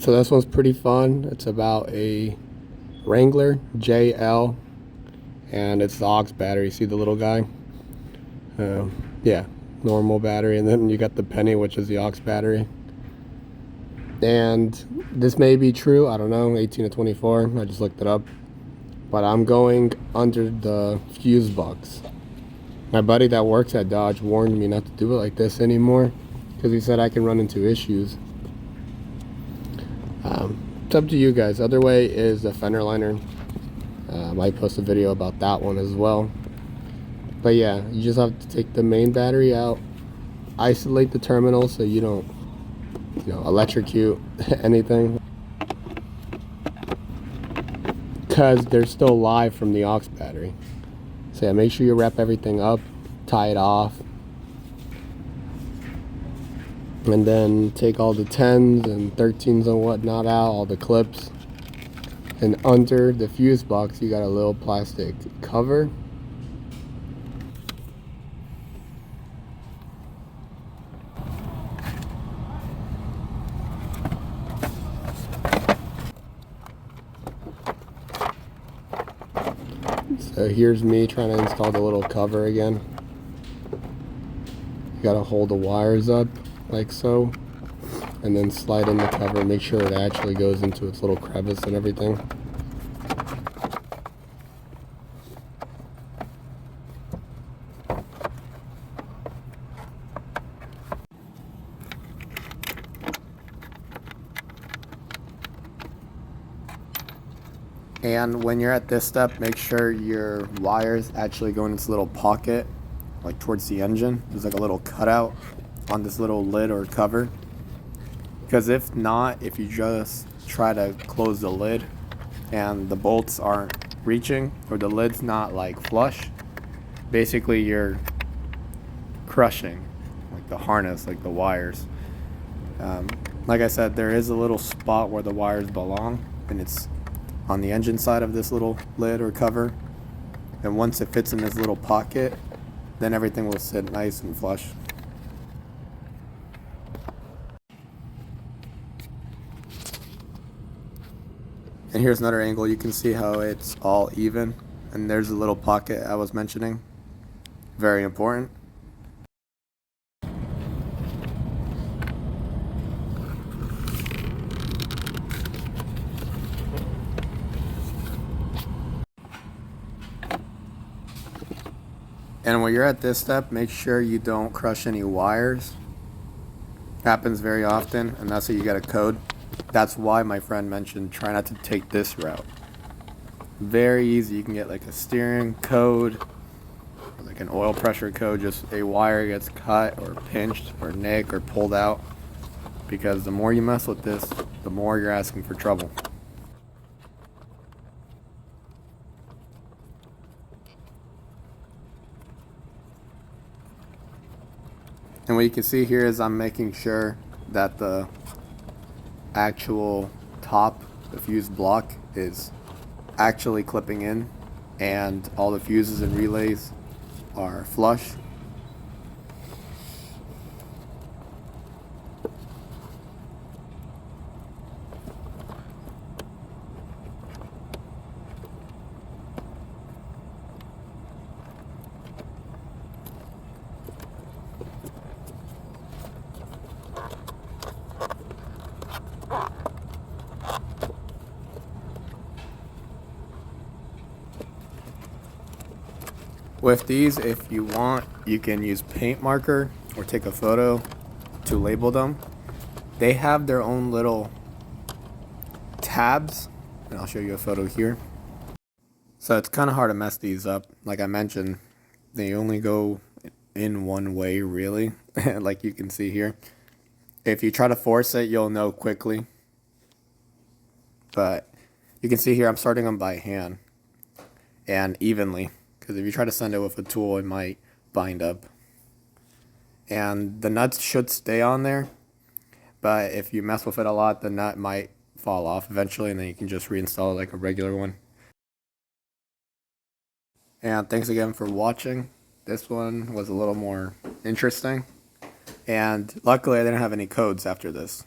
So this one's pretty fun. It's about a Wrangler JL, and it's the aux battery. See the little guy? Yeah, normal battery, and then you got the penny, which is the aux battery. And this may be true, I don't know, 18 to 24, I just looked it up. But I'm going under the fuse box. My buddy that works at Dodge warned me not to do it like this anymore, because he said I can run into issues. It's up to you guys. Other way is the fender liner. I might post a video about that one as well. But yeah, you just have to take the main battery out, isolate the terminal so you don't, electrocute anything, because they're still live from the aux battery. So yeah, make sure you wrap everything up, tie it off, and then take all the 10s and 13s and whatnot out, all the clips. And under the fuse box, you got a little plastic cover. So here's me trying to install the little cover again. You gotta hold the wires up like so, and then slide in the cover, make sure it actually goes into its little crevice and everything. And when you're at this step, make sure your wires actually go in this little pocket, like towards the engine. There's like a little cutout on this little lid or cover. Because if not, if you just try to close the lid and the bolts aren't reaching, or the lid's not like flush, basically you're crushing like the harness, like the wires. Like I said, there is a little spot where the wires belong, and it's on the engine side of this little lid or cover. And once it fits in this little pocket, then everything will sit nice and flush. And here's another angle. You can see how it's all even, and there's a little pocket I was mentioning. Very important. And when you're at this step, make sure you don't crush any wires. Happens very often, and that's how you get a code. That's why my friend mentioned try not to take this route. Very easy. You can get like a steering code, or like an oil pressure code. Just a wire gets cut or pinched or nicked or pulled out. Because the more you mess with this, the more you're asking for trouble. And what you can see here is I'm making sure that the actual top, the fuse block, is actually clipping in, and all the fuses and relays are flush. With these, if you want, you can use paint marker or take a photo to label them. They have their own little tabs, and I'll show you a photo here. So it's kind of hard to mess these up. Like I mentioned, they only go in one way, really, like you can see here. If you try to force it, you'll know quickly. But you can see here, I'm starting them by hand and evenly. Because if you try to send it with a tool, it might bind up. And the nuts should stay on there, but if you mess with it a lot, the nut might fall off eventually, and then you can just reinstall it like a regular one. And thanks again for watching. This one was a little more interesting, and luckily I didn't have any codes after this.